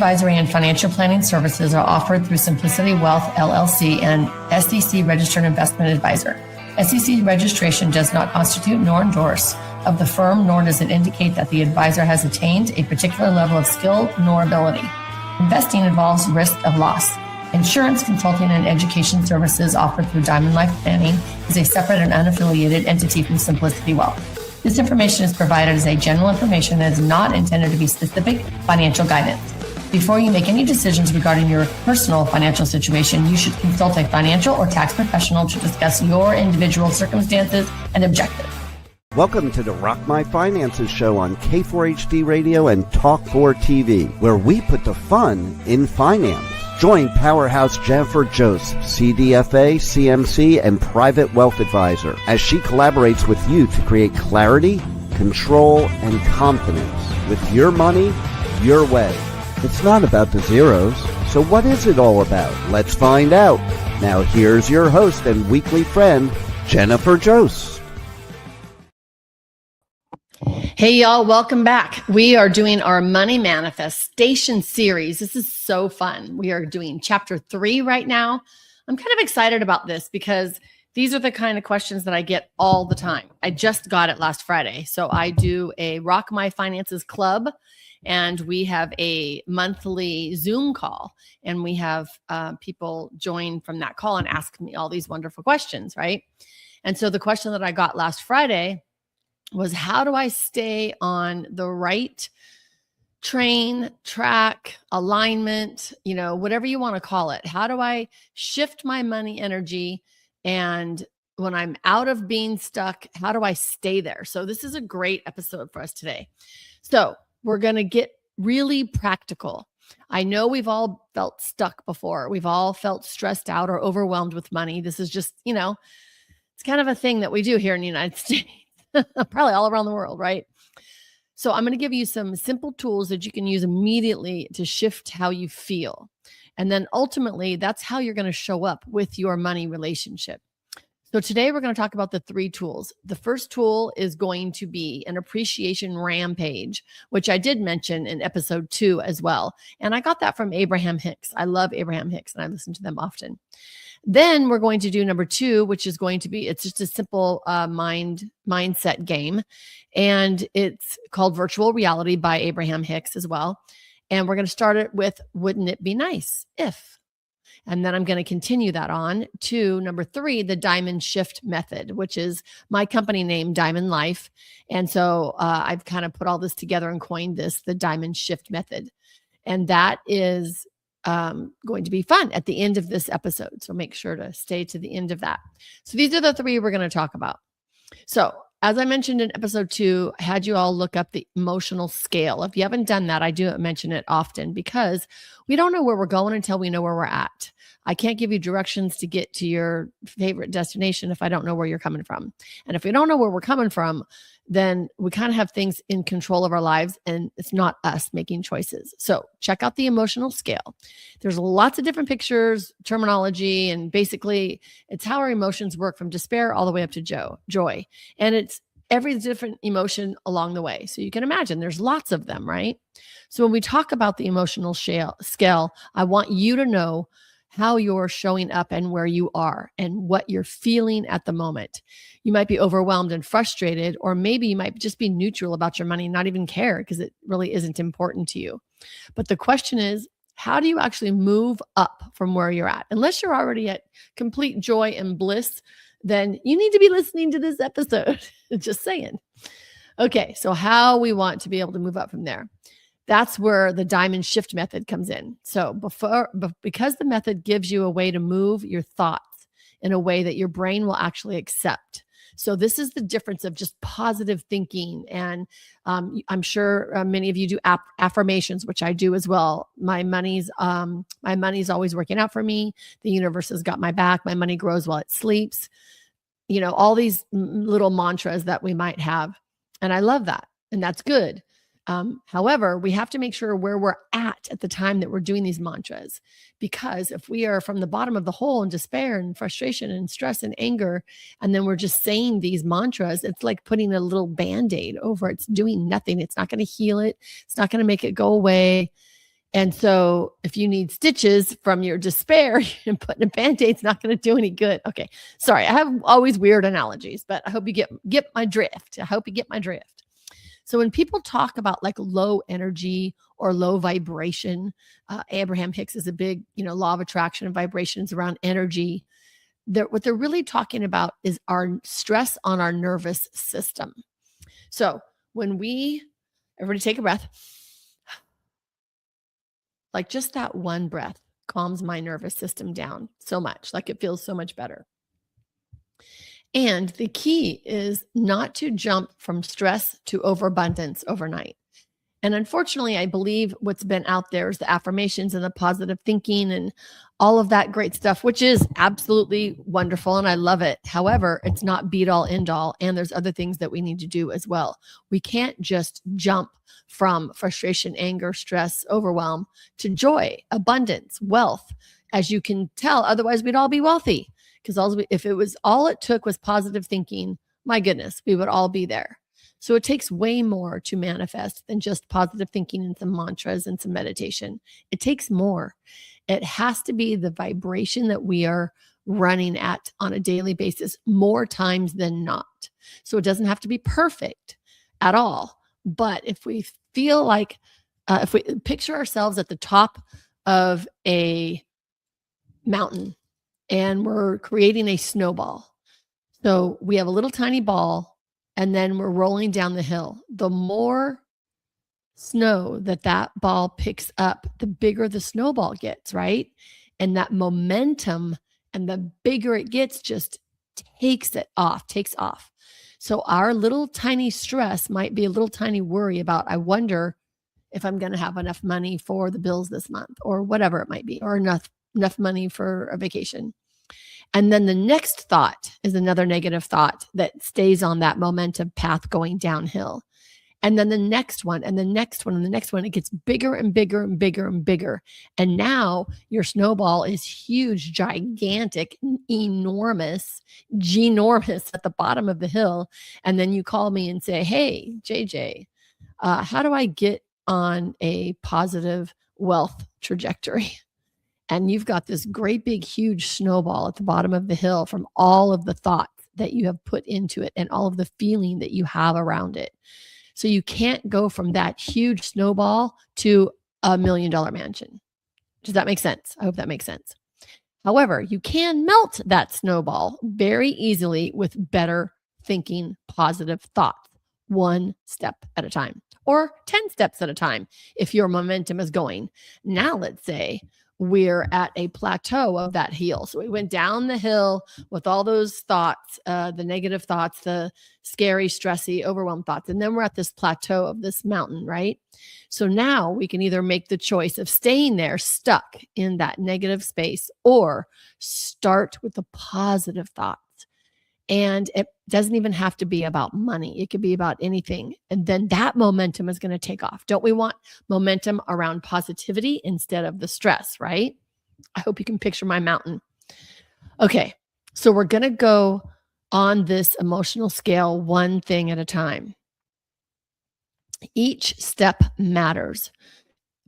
advisory and financial planning services are offered through Simplicity Wealth, LLC, and SEC Registered Investment Advisor. SEC registration does not constitute nor endorse of the firm, nor does it indicate that the advisor has attained a particular level of skill nor ability. Investing involves risk of loss. Insurance, consulting, and education services offered through Diamond Life Planning is a separate and unaffiliated entity from Simplicity Wealth. This information is provided as a general information and is not intended to be specific financial guidance. Before you make any decisions regarding your personal financial situation, you should consult a financial or tax professional to discuss your individual circumstances and objectives. Welcome to the Rock My Finances show on K4HD Radio and Talk4 TV, where we put the fun in finance. Join Powerhouse Jennifer Joseph, CDFA, CMC, and Private Wealth Advisor, as she collaborates with you to create clarity, control, and confidence with your money, your way. It's not about the zeros, so what is it all about? Let's find out. Now here's your host and weekly friend, Jennifer Joseph. Hey y'all, welcome back. We are doing our money manifestation series. This is so fun. We are doing chapter 3 right now. I'm kind of excited about this because these are the kind of questions that I get all the time. I just got it last Friday. So I do a Rock My Finances Club, and we have a monthly Zoom call, and we have people join from that call and ask me all these wonderful questions, right? And so the question that I got last Friday was, how do I stay on the right train, track, alignment, whatever you want to call it? How do I shift my money energy? And when I'm out of being stuck, how do I stay there? So this is a great episode for us today. So we're going to get really practical. I know we've all felt stuck before. We've all felt stressed out or overwhelmed with money. This is just, it's kind of a thing that we do here in the United States. Probably all around the world, right? So I'm going to give you some simple tools that you can use immediately to shift how you feel. And then ultimately, that's how you're going to show up with your money relationship. So today we're going to talk about the 3 tools. The first tool is going to be an appreciation rampage, which I did mention in episode 2 as well. And I got that from Abraham Hicks. I love Abraham Hicks and I listen to them often. Then we're going to do number 2, which is going to be, it's just a simple mindset game. And it's called Virtual Reality by Abraham Hicks as well. And we're going to start it with, wouldn't it be nice if? And then I'm going to continue that on to number 3, the diamond shift method, which is my company name, Diamond Life. And so I've kind of put all this together and coined this, the diamond shift method. And that is going to be fun at the end of this episode. So make sure to stay to the end of that. So these are the 3 we're going to talk about. So as I mentioned in episode 2, I had you all look up the emotional scale. If you haven't done that, I do mention it often because we don't know where we're going until we know where we're at. I can't give you directions to get to your favorite destination if I don't know where you're coming from. And if we don't know where we're coming from, then we kind of have things in control of our lives and it's not us making choices. So check out the emotional scale. There's lots of different pictures, terminology, and basically it's how our emotions work from despair all the way up to joy. And it's every different emotion along the way. So you can imagine there's lots of them, right? So when we talk about the emotional scale, I want you to know how you're showing up and where you are and what you're feeling at the moment. You might be overwhelmed and frustrated, or maybe you might just be neutral about your money and not even care because it really isn't important to you. But the question is, how do you actually move up from where you're at? Unless you're already at complete joy and bliss, then you need to be listening to this episode. Just saying. Okay, so how we want to be able to move up from there. That's where the diamond shift method comes in. So because the method gives you a way to move your thoughts in a way that your brain will actually accept. So this is the difference of just positive thinking. And I'm sure many of you do affirmations, which I do as well. My money's always working out for me. The universe has got my back. My money grows while it sleeps. All these little mantras that we might have. And I love that. And that's good. However, we have to make sure where we're at the time that we're doing these mantras, because if we are from the bottom of the hole in despair and frustration and stress and anger, and then we're just saying these mantras, it's like putting a little Band-Aid over. It's doing nothing. It's not going to heal it. It's not going to make it go away. And so if you need stitches from your despair, putting a Band-Aid's not going to do any good. Okay. Sorry. I have always weird analogies, but I hope you get my drift. I hope you get my drift. So when people talk about like low energy or low vibration, Abraham Hicks is a big, law of attraction and vibrations around energy. What they're really talking about is our stress on our nervous system. So when everybody take a breath. Like just that one breath calms my nervous system down so much, like it feels so much better. And the key is not to jump from stress to overabundance overnight. And unfortunately, I believe what's been out there is the affirmations and the positive thinking and all of that great stuff, which is absolutely wonderful. And I love it. However, it's not beat all end all. And there's other things that we need to do as well. We can't just jump from frustration, anger, stress, overwhelm to joy, abundance, wealth. As you can tell, otherwise we'd all be wealthy. Because if it was all it took was positive thinking, my goodness, we would all be there. So it takes way more to manifest than just positive thinking and some mantras and some meditation. It takes more. It has to be the vibration that we are running at on a daily basis more times than not. So it doesn't have to be perfect at all. But if we feel like, if we picture ourselves at the top of a mountain and we're creating a snowball. So we have a little tiny ball and then we're rolling down the hill. The more snow that ball picks up, the bigger the snowball gets, right? And that momentum and the bigger it gets just takes off. So our little tiny stress might be a little tiny worry about, I wonder if I'm going to have enough money for the bills this month or whatever it might be, or enough money for a vacation. And then the next thought is another negative thought that stays on that momentum path going downhill. And then the next one and the next one and the next one, it gets bigger and bigger and bigger and bigger. And now your snowball is huge, gigantic, enormous, ginormous at the bottom of the hill. And then you call me and say, hey, JJ, how do I get on a positive wealth trajectory? And you've got this great big huge snowball at the bottom of the hill from all of the thoughts that you have put into it and all of the feeling that you have around it. So you can't go from that huge snowball to $1 million mansion. Does that make sense? I hope that makes sense. However, you can melt that snowball very easily with better thinking, positive thoughts, one step at a time or 10 steps at a time if your momentum is going. Now, let's say we're at a plateau of that hill. So we went down the hill with all those thoughts, the negative thoughts, the scary, stressy, overwhelmed thoughts. And then we're at this plateau of this mountain, right? So now we can either make the choice of staying there stuck in that negative space or start with the positive thoughts. And it doesn't even have to be about money. It could be about anything. And then that momentum is going to take off. Don't we want momentum around positivity instead of the stress, right? I hope you can picture my mountain. Okay, so we're going to go on this emotional scale one thing at a time. Each step matters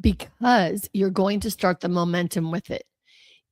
because you're going to start the momentum with it.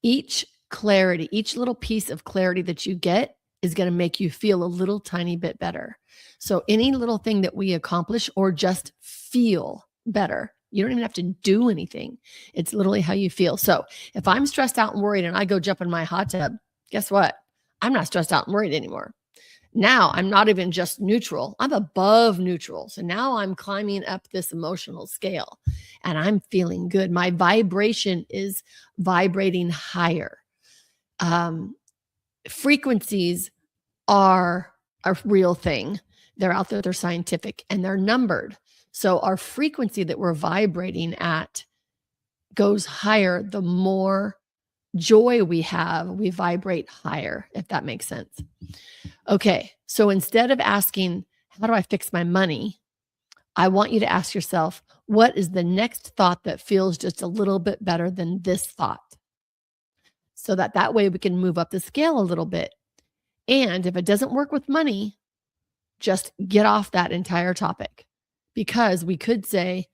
Each little piece of clarity that you get is going to make you feel a little tiny bit better. So any little thing that we accomplish or just feel better, you don't even have to do anything. It's literally how you feel. So if I'm stressed out and worried and I go jump in my hot tub, guess what? I'm not stressed out and worried anymore. Now I'm not even just neutral. I'm above neutral. So now I'm climbing up this emotional scale and I'm feeling good. My vibration is vibrating higher. Frequencies are a real thing. They're out there, they're scientific, and they're numbered. So our frequency that we're vibrating at goes higher. The more joy we have, we vibrate higher, if that makes sense. Okay, so instead of asking, how do I fix my money? I want you to ask yourself, what is the next thought that feels just a little bit better than this thought? So that way we can move up the scale a little bit. And if it doesn't work with money, just get off that entire topic. Because we could say,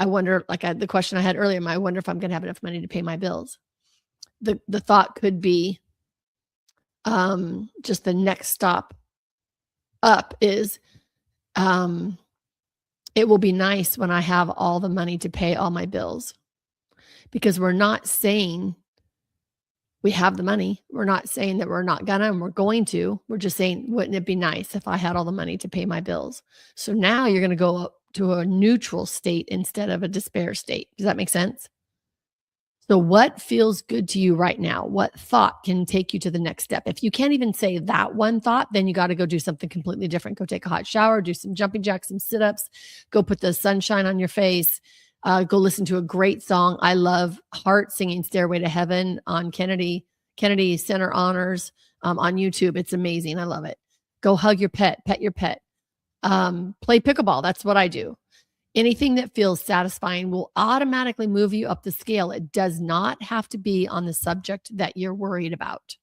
I wonder, like the question I had earlier, I wonder if I'm going to have enough money to pay my bills. The thought could be just the next stop up is it will be nice when I have all the money to pay all my bills, because we're not saying we have the money. We're not saying that we're not gonna and we're going to. We're just saying, wouldn't it be nice if I had all the money to pay my bills? So now you're going to go up to a neutral state instead of a despair state. Does that make sense? So what feels good to you right now? What thought can take you to the next step? If you can't even say that one thought, then you got to go do something completely different. Go take a hot shower, do some jumping jacks, some sit-ups, go put the sunshine on your face, go listen to a great song. I love Heart singing Stairway to Heaven on Kennedy Center Honors on YouTube. It's amazing. I love it. Go hug your pet your pet. Play pickleball. That's what I do. Anything that feels satisfying will automatically move you up the scale. It does not have to be on the subject that you're worried about.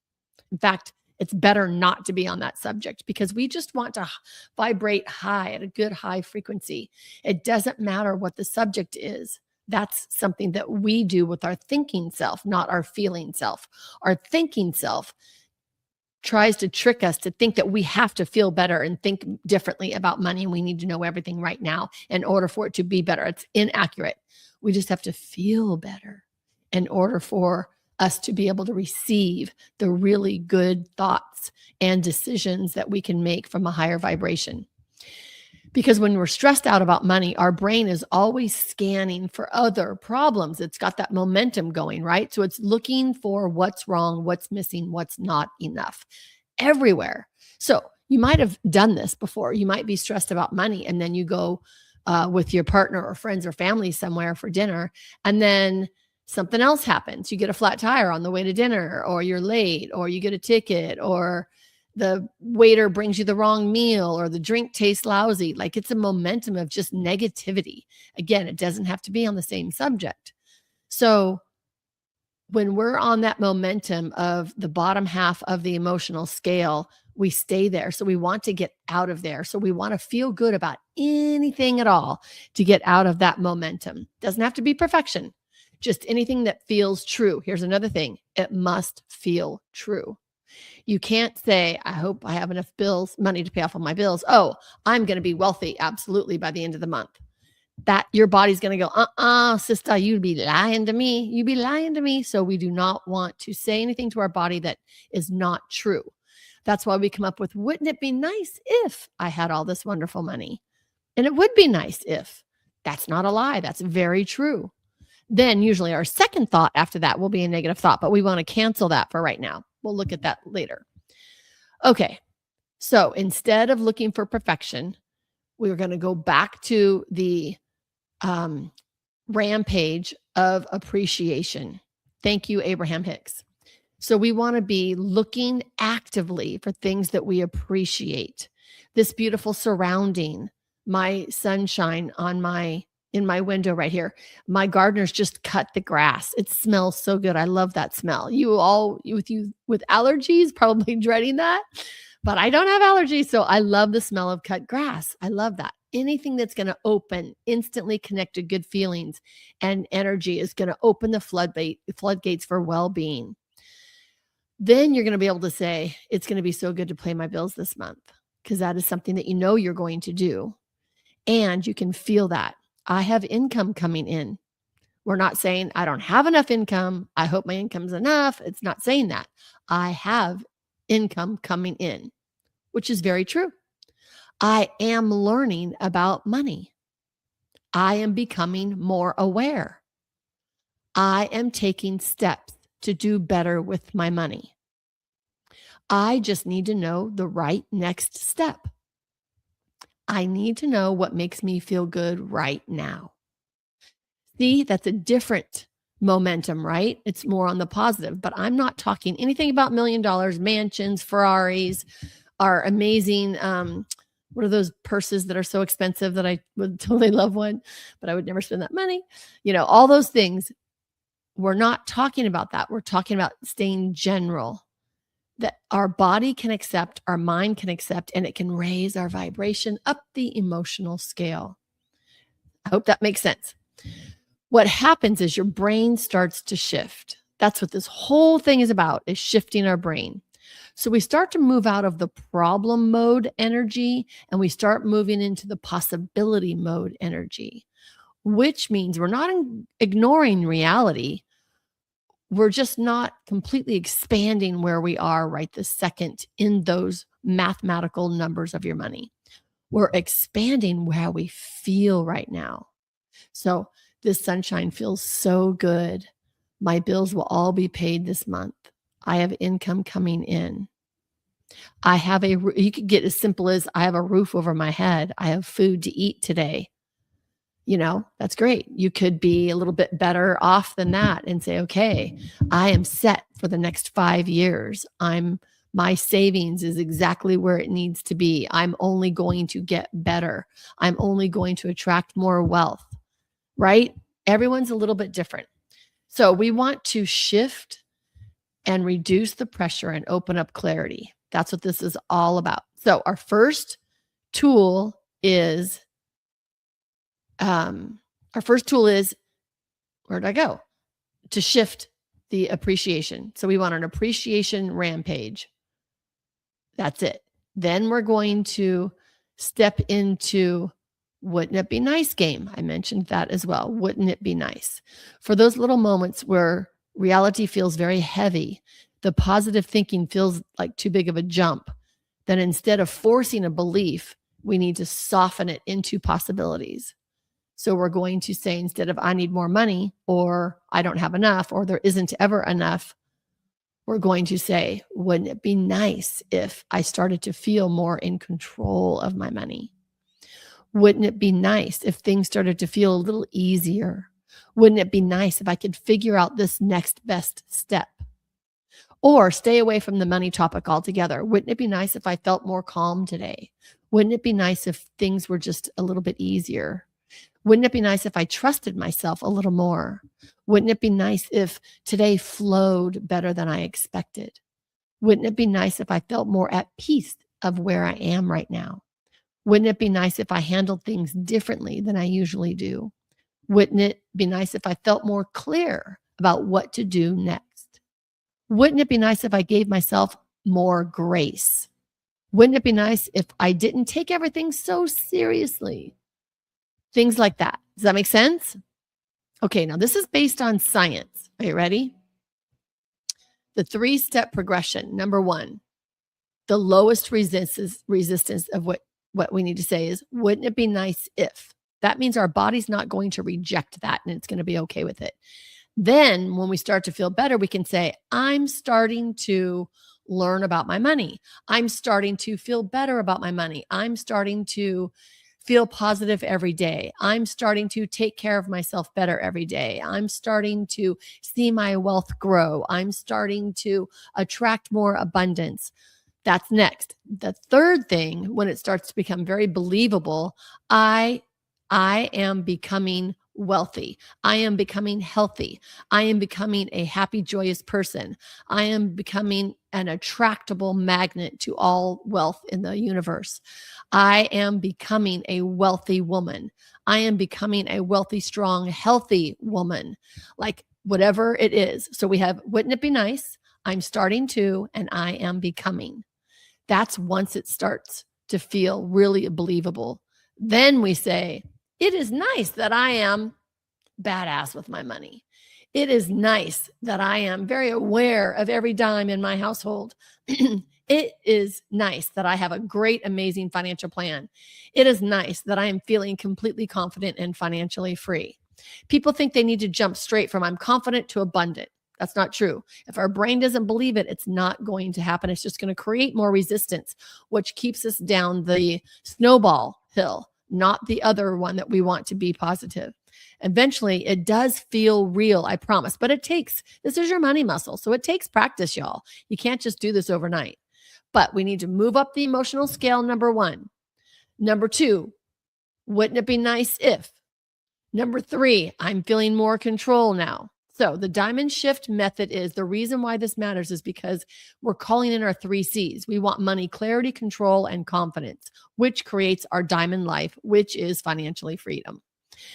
In fact, it's better not to be on that subject, because we just want to vibrate high at a good high frequency. It doesn't matter what the subject is. That's something that we do with our thinking self, not our feeling self. Our thinking self tries to trick us to think that we have to feel better and think differently about money, and we need to know everything right now in order for it to be better. It's inaccurate. We just have to feel better in order for us to be able to receive the really good thoughts and decisions that we can make from a higher vibration. Because when we're stressed out about money, our brain is always scanning for other problems. It's got that momentum going, right? So it's looking for what's wrong, what's missing, what's not enough everywhere. So you might have done this before. You might be stressed about money, and then you go with your partner or friends or family somewhere for dinner, and then something else happens. You get a flat tire on the way to dinner, or you're late, or you get a ticket, or the waiter brings you the wrong meal, or the drink tastes lousy. Like, it's a momentum of just negativity. Again, it doesn't have to be on the same subject. So when we're on that momentum of the bottom half of the emotional scale, we stay there. So we want to get out of there. So we want to feel good about anything at all to get out of that momentum. Doesn't have to be perfection, just anything that feels true. Here's another thing. It must feel true. You can't say, I hope I have enough money to pay off all my bills. Oh, I'm going to be wealthy. Absolutely. By the end of the month. That your body's going to go, sister, you'd be lying to me. You'd be lying to me. So we do not want to say anything to our body that is not true. That's why we come up with, wouldn't it be nice if I had all this wonderful money? And it would be nice if. That's not a lie. That's very true. Then usually our second thought after that will be a negative thought, but we want to cancel that for right now. We'll look at that later. Okay. So instead of looking for perfection, we're going to go back to the rampage of appreciation. Thank you, Abraham Hicks. So we want to be looking actively for things that we appreciate. This beautiful surrounding, my sunshine in my window right here. My gardeners just cut the grass. It smells so good. I love that smell. You with allergies, probably dreading that, but I don't have allergies. So I love the smell of cut grass. I love that. Anything that's going to instantly connect to good feelings and energy is going to open the floodgates for well-being. Then you're going to be able to say, it's going to be so good to pay my bills this month, because that is something that you know you're going to do. And you can feel that. I have income coming in. We're not saying I don't have enough income. I hope my income's enough. It's not saying that. I have income coming in, which is very true. I am learning about money. I am becoming more aware. I am taking steps to do better with my money. I just need to know the right next step. I need to know what makes me feel good right now. See, that's a different momentum, right? It's more on the positive, but I'm not talking anything about $1 million, mansions, Ferraris, our amazing, what are those purses that are so expensive that I would totally love one, but I would never spend that money. All those things. We're not talking about that. We're talking about staying general, that our body can accept, our mind can accept, and it can raise our vibration up the emotional scale. I hope that makes sense. What happens is your brain starts to shift. That's what this whole thing is about, is shifting our brain. So we start to move out of the problem mode energy and we start moving into the possibility mode energy, which means we're not ignoring reality. We're just not completely expanding where we are right this second in those mathematical numbers of your money. We're expanding how we feel right now. So this sunshine feels so good. My bills will all be paid this month. I have income coming in. You could get as simple as I have a roof over my head. I have food to eat today. That's great. You could be a little bit better off than that and say, okay, I am set for the next 5 years. My savings is exactly where it needs to be. I'm only going to get better. I'm only going to attract more wealth, right? Everyone's a little bit different. So we want to shift and reduce the pressure and open up clarity. That's what this is all about. So our first tool is, where'd I go? To shift the appreciation. So we want an appreciation rampage. That's it. Then we're going to step into wouldn't it be nice game. I mentioned that as well. Wouldn't it be nice? For those little moments where reality feels very heavy, the positive thinking feels like too big of a jump, then instead of forcing a belief, we need to soften it into possibilities. So we're going to say, instead of I need more money, or I don't have enough, or there isn't ever enough, we're going to say, wouldn't it be nice if I started to feel more in control of my money? Wouldn't it be nice if things started to feel a little easier? Wouldn't it be nice if I could figure out this next best step? Or stay away from the money topic altogether. Wouldn't it be nice if I felt more calm today? Wouldn't it be nice if things were just a little bit easier? Wouldn't it be nice if I trusted myself a little more? Wouldn't it be nice if today flowed better than I expected? Wouldn't it be nice if I felt more at peace of where I am right now? Wouldn't it be nice if I handled things differently than I usually do? Wouldn't it be nice if I felt more clear about what to do next? Wouldn't it be nice if I gave myself more grace? Wouldn't it be nice if I didn't take everything so seriously? Things like that. Does that make sense? Okay, now this is based on science. Are you ready? The 3-step progression. Number 1, the lowest resistance of what we need to say is, wouldn't it be nice if? That means our body's not going to reject that and it's going to be okay with it. Then when we start to feel better, we can say, I'm starting to learn about my money. I'm starting to feel better about my money. I'm starting to feel positive every day. I'm starting to take care of myself better every day. I'm starting to see my wealth grow. I'm starting to attract more abundance. That's next. The third thing, when it starts to become very believable, I am becoming wealthy. I am becoming healthy. I am becoming a happy, joyous person. I am becoming an attractable magnet to all wealth in the universe. I am becoming a wealthy woman. I am becoming a wealthy, strong, healthy woman, like whatever it is. So we have, wouldn't it be nice? I'm starting to, and I am becoming. That's once it starts to feel really believable. Then we say, it is nice that I am badass with my money. It is nice that I am very aware of every dime in my household. It is nice that I have a great, amazing financial plan. It is nice that I am feeling completely confident and financially free. People think they need to jump straight from I'm confident to abundant. That's not true. If our brain doesn't believe it, it's not going to happen. It's just going to create more resistance, which keeps us down the snowball hill, not the other one that we want to be positive. Eventually, it does feel real, I promise. But this is your money muscle. So it takes practice, y'all. You can't just do this overnight. But we need to move up the emotional scale, number 1. Number 2, wouldn't it be nice if? Number 3, I'm feeling more control now. So the diamond shift method is, the reason why this matters is because we're calling in our 3 C's. We want money, clarity, control, and confidence, which creates our diamond life, which is financially freedom.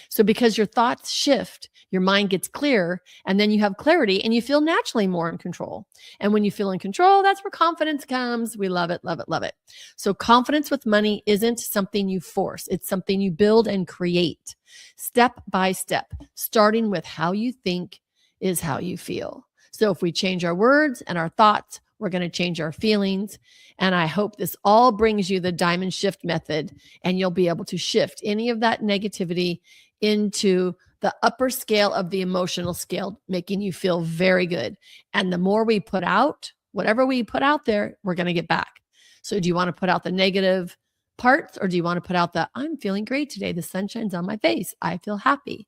So because your thoughts shift, your mind gets clearer, and then you have clarity and you feel naturally more in control. And when you feel in control, that's where confidence comes. We love it, love it, love it. So confidence with money isn't something you force. It's something you build and create step by step, starting with how you think is how you feel. So if we change our words and our thoughts, we're going to change our feelings. And I hope this all brings you the diamond shift method, and you'll be able to shift any of that negativity into the upper scale of the emotional scale, making you feel very good. And the more we put out, whatever we put out there, we're going to get back. So do you want to put out the negative parts, or do you want to put out the, I'm feeling great today. The sun shines on my face. I feel happy.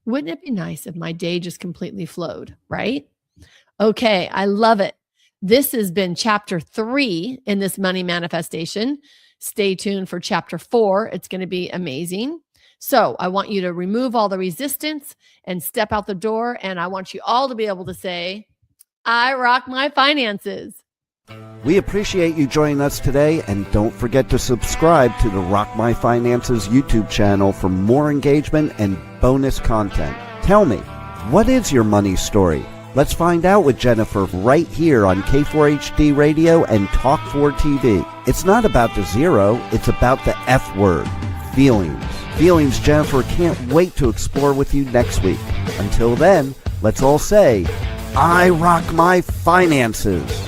Wouldn't it be nice if my day just completely flowed, right? Okay, I love it. This has been chapter 3 in this money manifestation. Stay tuned for chapter 4. It's going to be amazing. So I want you to remove all the resistance and step out the door. And I want you all to be able to say, I rock my finances. We appreciate you joining us today, and don't forget to subscribe to the Rock My Finances YouTube channel for more engagement and bonus content. Tell me, what is your money story? Let's find out with Jennifer right here on K4HD Radio and Talk4 TV. It's not about the zero, it's about the F word, feelings. Feelings Jennifer can't wait to explore with you next week. Until then, let's all say, I rock my finances.